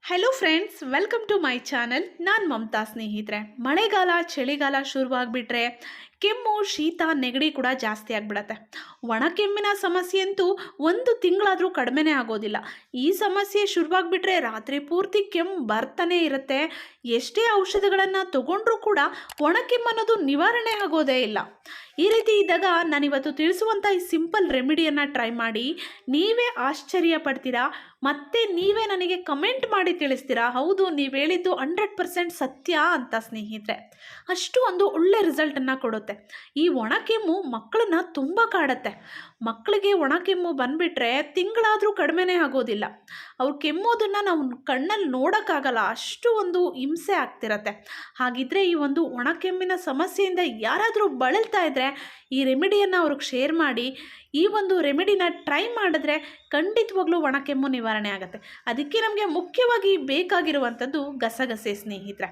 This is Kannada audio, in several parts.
Hello friends, welcome to my channel. ನಾನು ಮಮತಾ. ಸ್ನೇಹಿತರೆ, ಮಳೆಗಾಲ ಚಳಿಗಾಲ ಶುರುವಾಗ್ಬಿಟ್ರೆ ಕೆಮ್ಮು ಶೀತ ನೆಗಡಿ ಕೂಡ ಜಾಸ್ತಿ ಆಗಿಬಿಡತ್ತೆ. ಒಣ ಕೆಮ್ಮಿನ ಸಮಸ್ಯೆ ಅಂತೂ ಒಂದು ತಿಂಗಳಾದರೂ ಕಡಿಮೆನೇ ಆಗೋದಿಲ್ಲ. ಈ ಸಮಸ್ಯೆ ಶುರುವಾಗ್ಬಿಟ್ರೆ ರಾತ್ರಿ ಪೂರ್ತಿ ಕೆಮ್ಮು ಬರ್ತಾನೆ ಇರುತ್ತೆ. ಎಷ್ಟೇ ಔಷಧಿಗಳನ್ನು ತಗೊಂಡ್ರೂ ಕೂಡ ಒಣ ಕೆಮ್ಮು ಅನ್ನೋದು ನಿವಾರಣೆ ಆಗೋದೇ ಇಲ್ಲ. ಈ ರೀತಿ ಇದ್ದಾಗ ನಾನಿವತ್ತು ತಿಳಿಸುವಂಥ ಈ ಸಿಂಪಲ್ ರೆಮಿಡಿಯನ್ನು ಟ್ರೈ ಮಾಡಿ ನೀವೇ ಆಶ್ಚರ್ಯ ಪಡ್ತೀರಾ. ಮತ್ತೆ ನೀವೇ ನನಗೆ ಕಮೆಂಟ್ ಮಾಡಿ ತಿಳಿಸ್ತೀರಾ, ಹೌದು ನೀವು ಹೇಳಿದ್ದು 100% ಸತ್ಯ ಅಂತ. ಸ್ನೇಹಿತರೆ, ಅಷ್ಟು ಒಂದು ಒಳ್ಳೆ ರಿಸಲ್ಟನ್ನು ಕೊಡುತ್ತೆ. ಈ ಒಣ ಕೆಮ್ಮು ಮಕ್ಕಳನ್ನ ತುಂಬ ಕಾಡುತ್ತೆ. ಮಕ್ಕಳಿಗೆ ಒಣ ಕೆಮ್ಮು ಬಂದುಬಿಟ್ರೆ ತಿಂಗಳಾದರೂ ಕಡಿಮೆನೇ ಆಗೋದಿಲ್ಲ. ಅವ್ರು ಕೆಮ್ಮೋದನ್ನು ನಾವು ಕಣ್ಣಲ್ಲಿ ನೋಡೋಕ್ಕಾಗಲ್ಲ, ಅಷ್ಟು ಒಂದು ಹಿಂಸೆ ಆಗ್ತಿರತ್ತೆ. ಹಾಗಿದ್ರೆ ಈ ಒಂದು ಒಣ ಕೆಮ್ಮಿನ ಸಮಸ್ಯೆಯಿಂದ ಯಾರಾದರೂ ಬಳಲ್ತಾ ಇದ್ದರೆ ಈ ರೆಮಿಡಿಯನ್ನು ಅವ್ರಿಗೆ ಶೇರ್ ಮಾಡಿ. ಈ ಒಂದು ರೆಮಿಡಿನ ಟ್ರೈ ಮಾಡಿದ್ರೆ ಖಂಡಿತವಾಗ್ಲೂ ಒಣ ಕೆಮ್ಮು ನಿವಾರಣೆ ಆಗುತ್ತೆ. ಅದಕ್ಕೆ ನಮಗೆ ಮುಖ್ಯವಾಗಿ ಬೇಕಾಗಿರುವಂಥದ್ದು ಗಸಗಸೆ. ಸ್ನೇಹಿತರೆ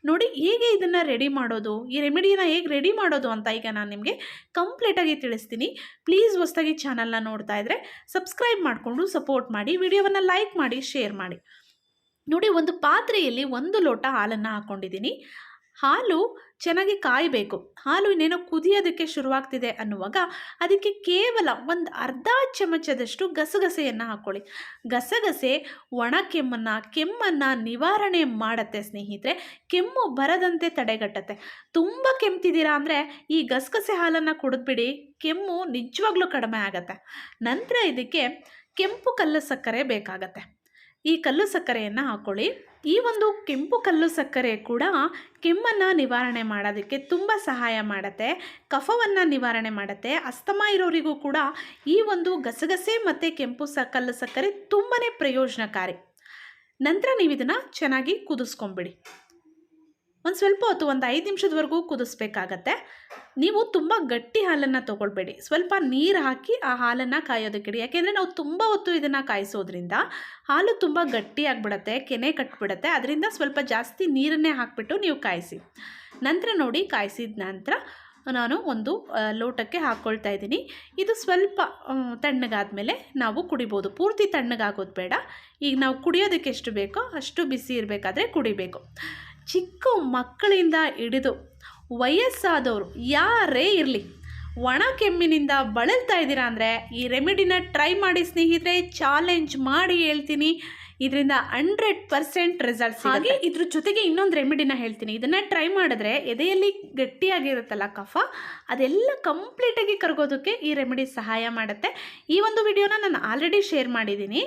ನೋಡಿ, ಹೇಗೆ ಇದನ್ನು ರೆಡಿ ಮಾಡೋದು, ಈ ರೆಮಿಡಿಯನ್ನು ಹೇಗೆ ರೆಡಿ ಮಾಡೋದು ಅಂತ ಈಗ ನಾನು ನಿಮಗೆ ಕಂಪ್ಲೀಟಾಗಿ ತಿಳಿಸ್ತೀನಿ. ಪ್ಲೀಸ್ ಹೊಸದಾಗಿ ಚಾನಲ್ನ ನೋಡ್ತಾ ಇದ್ದರೆ ಸಬ್ಸ್ಕ್ರೈಬ್ ಮಾಡಿಕೊಂಡು ಸಪೋರ್ಟ್ ಮಾಡಿ, ವಿಡಿಯೋವನ್ನು ಲೈಕ್ ಮಾಡಿ, ಶೇರ್ ಮಾಡಿ. ನೋಡಿ, ಒಂದು ಪಾತ್ರೆಯಲ್ಲಿ 1 ಲೋಟ ಹಾಲನ್ನು ಹಾಕ್ಕೊಂಡಿದ್ದೀನಿ. ಹಾಲು ಚೆನ್ನಾಗಿ ಕಾಯಬೇಕು. ಹಾಲು ಇನ್ನೇನೋ ಕುದಿಯೋದಕ್ಕೆ ಶುರುವಾಗ್ತಿದೆ ಅನ್ನುವಾಗ ಅದಕ್ಕೆ ಕೇವಲ ಒಂದು ಅರ್ಧ ಚಮಚದಷ್ಟು ಗಸಗಸೆಯನ್ನು ಹಾಕ್ಕೊಳ್ಳಿ. ಗಸಗಸೆ ಒಣ ಕೆಮ್ಮನ್ನು ನಿವಾರಣೆ ಮಾಡುತ್ತೆ. ಸ್ನೇಹಿತರೆ, ಕೆಮ್ಮು ಬರದಂತೆ ತಡೆಗಟ್ಟುತ್ತೆ. ತುಂಬ ಕೆಮ್ತಿದ್ದೀರಾ ಅಂದರೆ ಈ ಗಸಗಸೆ ಹಾಲನ್ನು ಕುಡಿದ್ಬಿಡಿ, ಕೆಮ್ಮು ನಿಜವಾಗ್ಲೂ ಕಡಿಮೆ ಆಗುತ್ತೆ. ನಂತರ ಇದಕ್ಕೆ ಕೆಂಪು ಕಲ್ಲು ಸಕ್ಕರೆ ಬೇಕಾಗತ್ತೆ. ಈ ಕಲ್ಲು ಸಕ್ಕರೆಯನ್ನು ಹಾಕ್ಕೊಳ್ಳಿ. ಈ ಒಂದು ಕೆಂಪು ಕಲ್ಲು ಸಕ್ಕರೆ ಕೂಡ ಕೆಮ್ಮನ್ನು ನಿವಾರಣೆ ಮಾಡೋದಕ್ಕೆ ತುಂಬ ಸಹಾಯ ಮಾಡುತ್ತೆ. ಕಫವನ್ನು ನಿವಾರಣೆ ಮಾಡುತ್ತೆ. ಅಸ್ತಮಾ ಇರೋರಿಗೂ ಕೂಡ ಈ ಒಂದು ಗಸಗಸೆ ಮತ್ತು ಕೆಂಪು ಕಲ್ಲು ಸಕ್ಕರೆ ತುಂಬಾ ಪ್ರಯೋಜನಕಾರಿ. ನಂತರ ನೀವು ಇದನ್ನು ಚೆನ್ನಾಗಿ ಕುದಿಸ್ಕೊಂಬಿಡಿ. ಒಂದು ಸ್ವಲ್ಪ ಹೊತ್ತು, ಒಂದು 5 ನಿಮಿಷದವರೆಗೂ ಕುದಿಸ್ಬೇಕಾಗತ್ತೆ. ನೀವು ತುಂಬ ಗಟ್ಟಿ ಹಾಲನ್ನು ತೊಗೊಳ್ಬೇಡಿ, ಸ್ವಲ್ಪ ನೀರು ಹಾಕಿ ಆ ಹಾಲನ್ನು ಕಾಯೋದಕ್ಕಿಡಿ. ಯಾಕೆಂದರೆ ನಾವು ತುಂಬ ಹೊತ್ತು ಇದನ್ನು ಕಾಯಿಸೋದ್ರಿಂದ ಹಾಲು ತುಂಬ ಗಟ್ಟಿಯಾಗಿಬಿಡತ್ತೆ, ಕೆನೆ ಕಟ್ಟಿಬಿಡತ್ತೆ. ಅದರಿಂದ ಸ್ವಲ್ಪ ಜಾಸ್ತಿ ನೀರನ್ನೇ ಹಾಕಿಬಿಟ್ಟು ನೀವು ಕಾಯಿಸಿ. ನಂತರ ನೋಡಿ, ಕಾಯಿಸಿದ ನಂತರ ನಾನು ಒಂದು ಲೋಟಕ್ಕೆ ಹಾಕ್ಕೊಳ್ತಾ ಇದ್ದೀನಿ. ಇದು ಸ್ವಲ್ಪ ತಣ್ಣಗಾದ ಮೇಲೆ ನಾವು ಕುಡಿಬೋದು. ಪೂರ್ತಿ ತಣ್ಣಗಾಗೋದು ಬೇಡ. ಈಗ ನಾವು ಕುಡಿಯೋದಕ್ಕೆ ಎಷ್ಟು ಬೇಕೋ ಅಷ್ಟು ಬಿಸಿ ಇರಬೇಕಾದ್ರೆ ಕುಡಿಬೇಕು. ಚಿಕ್ಕ ಮಕ್ಕಳಿಂದ ಹಿಡಿದು ವಯಸ್ಸಾದವರು ಯಾರೇ ಇರಲಿ, ಒಣ ಕೆಮ್ಮಿನಿಂದ ಬಳಲ್ತಾ ಇದ್ದೀರಾ ಅಂದರೆ ಈ ರೆಮಿಡಿನ ಟ್ರೈ ಮಾಡಿ. ಸ್ನೇಹಿತರೆ, ಚಾಲೆಂಜ್ ಮಾಡಿ ಹೇಳ್ತೀನಿ, ಇದರಿಂದ 100% ರಿಸಲ್ಟ್ಸ್. ಹಾಗೆ ಇದ್ರ ಜೊತೆಗೆ ಇನ್ನೊಂದು ರೆಮಿಡಿನ ಹೇಳ್ತೀನಿ. ಇದನ್ನು ಟ್ರೈ ಮಾಡಿದ್ರೆ ಎದೆಯಲ್ಲಿ ಗಟ್ಟಿಯಾಗಿರುತ್ತಲ್ಲ ಕಫ, ಅದೆಲ್ಲ ಕಂಪ್ಲೀಟಾಗಿ ಕರಗೋದಕ್ಕೆ ಈ ರೆಮಿಡಿ ಸಹಾಯ ಮಾಡುತ್ತೆ. ಈ ಒಂದು ವಿಡಿಯೋನ ನಾನು ಆಲ್ರೆಡಿ ಶೇರ್ ಮಾಡಿದ್ದೀನಿ,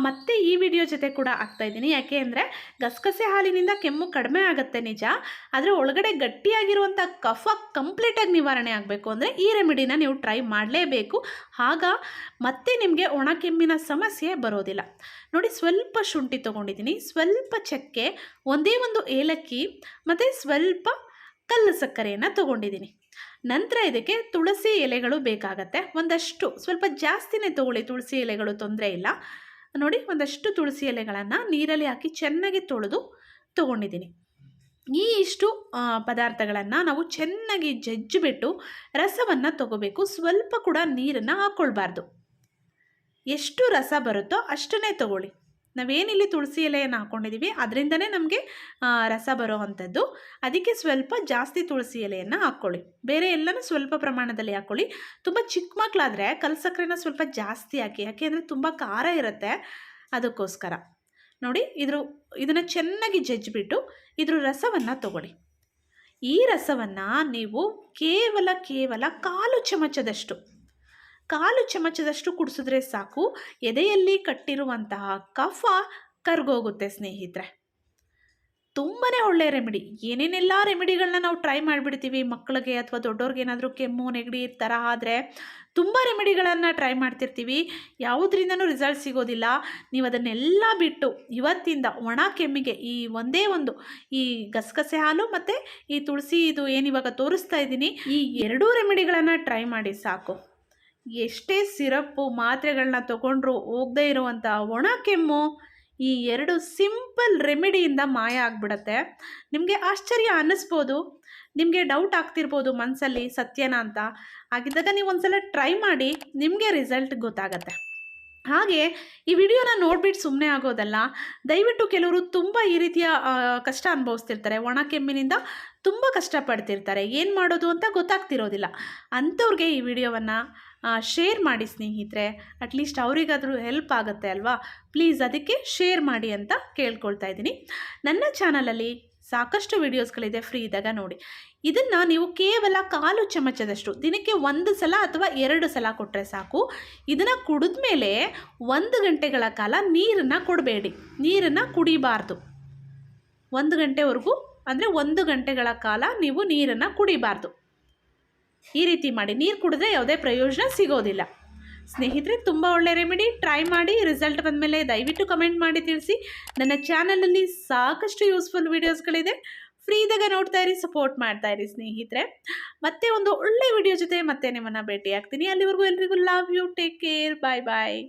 ಮತ್ತು ಈ ವಿಡಿಯೋ ಜೊತೆ ಕೂಡ ಹಾಕ್ತಾಯಿದ್ದೀನಿ. ಯಾಕೆ ಅಂದರೆ ಗಸಗಸೆ ಹಾಲಿನಿಂದ ಕೆಮ್ಮು ಕಡಿಮೆ ಆಗುತ್ತೆ ನಿಜ, ಆದರೆ ಒಳಗಡೆ ಗಟ್ಟಿಯಾಗಿರುವಂಥ ಕಫ ಕಂಪ್ಲೀಟಾಗಿ ನಿವಾರಣೆ ಆಗಬೇಕು ಅಂದರೆ ಈ ರೆಮಿಡಿನ ನೀವು ಟ್ರೈ ಮಾಡಲೇಬೇಕು. ಆಗ ಮತ್ತೆ ನಿಮಗೆ ಒಣ ಕೆಮ್ಮಿನ ಸಮಸ್ಯೆ ಬರೋದಿಲ್ಲ. ನೋಡಿ, ಸ್ವಲ್ಪ ಶುಂಠಿ ತೊಗೊಂಡಿದ್ದೀನಿ, ಸ್ವಲ್ಪ ಚಕ್ಕೆ, ಒಂದೇ ಒಂದು ಏಲಕ್ಕಿ ಮತ್ತು ಸ್ವಲ್ಪ ಕಲ್ಲು ಸಕ್ಕರೆಯನ್ನು ತೊಗೊಂಡಿದ್ದೀನಿ. ನಂತರ ಇದಕ್ಕೆ ತುಳಸಿ ಎಲೆಗಳು ಬೇಕಾಗತ್ತೆ. ಒಂದಷ್ಟು, ಸ್ವಲ್ಪ ಜಾಸ್ತಿನೇ ತೊಗೊಳ್ಳಿ ತುಳಸಿ ಎಲೆಗಳು, ತೊಂದರೆ ಇಲ್ಲ. ನೋಡಿ, ಒಂದಷ್ಟು ತುಳಸಿ ಎಲೆಗಳನ್ನು ನೀರಲ್ಲಿ ಹಾಕಿ ಚೆನ್ನಾಗಿ ತೊಳೆದು ತೊಗೊಂಡಿದ್ದೀನಿ. ಇಷ್ಟು ಪದಾರ್ಥಗಳನ್ನು ನಾವು ಚೆನ್ನಾಗಿ ಜಜ್ಜಿಬಿಟ್ಟು ರಸವನ್ನು ತೊಗೋಬೇಕು. ಸ್ವಲ್ಪ ಕೂಡ ನೀರನ್ನು ಹಾಕ್ಕೊಳ್ಬಾರ್ದು. ಎಷ್ಟು ರಸ ಬರುತ್ತೋ ಅಷ್ಟನ್ನೇ ತೊಗೊಳ್ಳಿ. ನಾವೇನಿಲ್ಲಿ ತುಳಸಿ ಎಲೆಯನ್ನು ಹಾಕ್ಕೊಂಡಿದ್ದೀವಿ ಅದರಿಂದನೇ ನಮಗೆ ರಸ ಬರೋ ಅಂಥದ್ದು. ಅದಕ್ಕೆ ಸ್ವಲ್ಪ ಜಾಸ್ತಿ ತುಳಸಿ ಎಲೆಯನ್ನು ಹಾಕ್ಕೊಳ್ಳಿ. ಬೇರೆ ಎಲ್ಲನೂ ಸ್ವಲ್ಪ ಪ್ರಮಾಣದಲ್ಲಿ ಹಾಕ್ಕೊಳ್ಳಿ. ತುಂಬ ಚಿಕ್ಕ ಮಕ್ಕಳಾದರೆ ಕಲ್ಲು ಸಕ್ಕರೆನ ಸ್ವಲ್ಪ ಜಾಸ್ತಿ ಹಾಕಿ, ಯಾಕೆಂದರೆ ತುಂಬ ಖಾರ ಇರುತ್ತೆ, ಅದಕ್ಕೋಸ್ಕರ. ನೋಡಿ, ಇದನ್ನು ಚೆನ್ನಾಗಿ ಜಜ್ಜಿಬಿಟ್ಟು ಇದ್ರ ರಸವನ್ನು ತೊಗೊಳ್ಳಿ. ಈ ರಸವನ್ನು ನೀವು ಕೇವಲ 1/4 ಚಮಚದಷ್ಟು ಕುಡಿಸಿದ್ರೆ ಸಾಕು. ಎದೆಯಲ್ಲಿ ಕಟ್ಟಿರುವಂತಹ ಕಫ ಕರಗೋಗುತ್ತೆ. ಸ್ನೇಹಿತರೆ, ತುಂಬಾ ಒಳ್ಳೆಯ ರೆಮಿಡಿ. ಏನೇನೆಲ್ಲ ರೆಮಿಡಿಗಳನ್ನ ನಾವು ಟ್ರೈ ಮಾಡಿಬಿಡ್ತೀವಿ. ಮಕ್ಕಳಿಗೆ ಅಥವಾ ದೊಡ್ಡವ್ರಿಗೆ ಏನಾದರೂ ಕೆಮ್ಮು ನೆಗಡಿ ಈ ಥರ ಆದರೆ ತುಂಬ ರೆಮಿಡಿಗಳನ್ನು ಟ್ರೈ ಮಾಡ್ತಿರ್ತೀವಿ, ಯಾವುದರಿಂದನೂ ರಿಸಲ್ಟ್ ಸಿಗೋದಿಲ್ಲ. ನೀವು ಅದನ್ನೆಲ್ಲ ಬಿಟ್ಟು ಇವತ್ತಿಂದ ಒಣ ಕೆಮ್ಮಿಗೆ ಈ ಒಂದೇ ಒಂದು ಈ ಗಸಗಸೆ ಹಾಲು ಮತ್ತು ಈ ತುಳಸಿ ಇದು ಏನಿವಾಗ ತೋರಿಸ್ತಾ ಇದ್ದೀನಿ, ಈ 2 ರೆಮಿಡಿಗಳನ್ನು ಟ್ರೈ ಮಾಡಿ ಸಾಕು. ಎಷ್ಟೇ ಸಿರಪ್ಪು ಮಾತ್ರೆಗಳನ್ನ ತೊಗೊಂಡ್ರೂ ಹೋಗದೇ ಇರುವಂಥ ಒಣ ಕೆಮ್ಮು ಈ 2 ಸಿಂಪಲ್ ರೆಮಿಡಿಯಿಂದ ಮಾಯ ಆಗಿಬಿಡತ್ತೆ. ನಿಮಗೆ ಆಶ್ಚರ್ಯ ಅನ್ನಿಸ್ಬೋದು, ನಿಮಗೆ ಡೌಟ್ ಆಗ್ತಿರ್ಬೋದು ಮನಸ್ಸಲ್ಲಿ, ಸತ್ಯನಾ ಅಂತ. ಹಾಗಿದ್ದಾಗ ನೀವು ಒಂದ್ಸಲ ಟ್ರೈ ಮಾಡಿ, ನಿಮಗೆ ರಿಸಲ್ಟ್ ಗೊತ್ತಾಗತ್ತೆ. ಹಾಗೆ ಈ ವಿಡಿಯೋನ ನೋಡ್ಬಿಟ್ಟು ಸುಮ್ಮನೆ ಆಗೋದಲ್ಲ. ದಯವಿಟ್ಟು ಕೆಲವರು ತುಂಬ ಈ ರೀತಿಯ ಕಷ್ಟ ಅನುಭವಿಸ್ತಿರ್ತಾರೆ. ಒಣ ಕೆಮ್ಮಿನಿಂದ ತುಂಬ ಕಷ್ಟಪಡ್ತಿರ್ತಾರೆ. ಏನು ಮಾಡೋದು ಅಂತ ಗೊತ್ತಾಗ್ತಿರೋದಿಲ್ಲ. ಅಂಥವ್ರಿಗೆ ಈ ವಿಡಿಯೋವನ್ನು ಶೇರ್ ಮಾಡಿ ಸ್ನೇಹಿತರೆ. ಅಟ್ಲೀಸ್ಟ್ ಅವರಿಗಾದರೂ ಹೆಲ್ಪ್ ಆಗುತ್ತೆ ಅಲ್ವಾ. ಪ್ಲೀಸ್ ಅದಕ್ಕೆ ಶೇರ್ ಮಾಡಿ ಅಂತ ಕೇಳ್ಕೊಳ್ತಾ ಇದ್ದೀನಿ. ನನ್ನ ಚಾನಲಲ್ಲಿ ಸಾಕಷ್ಟು ವಿಡಿಯೋಸ್ಗಳಿದೆ, ಫ್ರೀ ಇದ್ದಾಗ ನೋಡಿ. ಇದನ್ನು ನೀವು ಕೇವಲ 1/4 ಚಮಚದಷ್ಟು ದಿನಕ್ಕೆ 1 ಸಲ ಅಥವಾ 2 ಸಲ ಕೊಟ್ಟರೆ ಸಾಕು. ಇದನ್ನು ಕುಡಿದ ಮೇಲೆ 1 ಗಂಟೆಗಳ ಕಾಲ ನೀರನ್ನು ಕೊಡಬೇಡಿ, ನೀರನ್ನು ಕುಡಿಬಾರ್ದು. 1 ಗಂಟೆವರೆಗೂ ಅಂದರೆ 1 ಗಂಟೆಗಳ ಕಾಲ ನೀವು ನೀರನ್ನು ಕುಡಿಬಾರ್ದು. ಈ ರೀತಿ ಮಾಡಿ. ನೀರು ಕುಡಿದ್ರೆ ಯಾವುದೇ ಪ್ರಯೋಜನ ಸಿಗೋದಿಲ್ಲ. ಸ್ನೇಹಿತರೆ, ತುಂಬ ಒಳ್ಳೆ ರೆಮಿಡಿ. ಟ್ರೈ ಮಾಡಿ. ರಿಸಲ್ಟ್ ಬಂದಮೇಲೆ ದಯವಿಟ್ಟು ಕಮೆಂಟ್ ಮಾಡಿ ತಿಳಿಸಿ. ನನ್ನ ಚಾನಲಲ್ಲಿ ಸಾಕಷ್ಟು ಯೂಸ್ಫುಲ್ ವೀಡಿಯೋಸ್ಗಳಿದೆ. ಫ್ರೀ ಇದ್ದಾಗ ನೋಡ್ತಾ ಇರಿ, ಸಪೋರ್ಟ್ ಮಾಡ್ತಾ ಇರಿ ಸ್ನೇಹಿತರೆ. ಮತ್ತೆ ಒಂದು ಒಳ್ಳೆ ವಿಡಿಯೋ ಜೊತೆ ಮತ್ತೆ ನಿಮ್ಮನ್ನು ಭೇಟಿ ಆಗ್ತೀನಿ. ಅಲ್ಲಿವರೆಗೂ ಎಲ್ರಿಗೂ love you. Take care. Bye bye.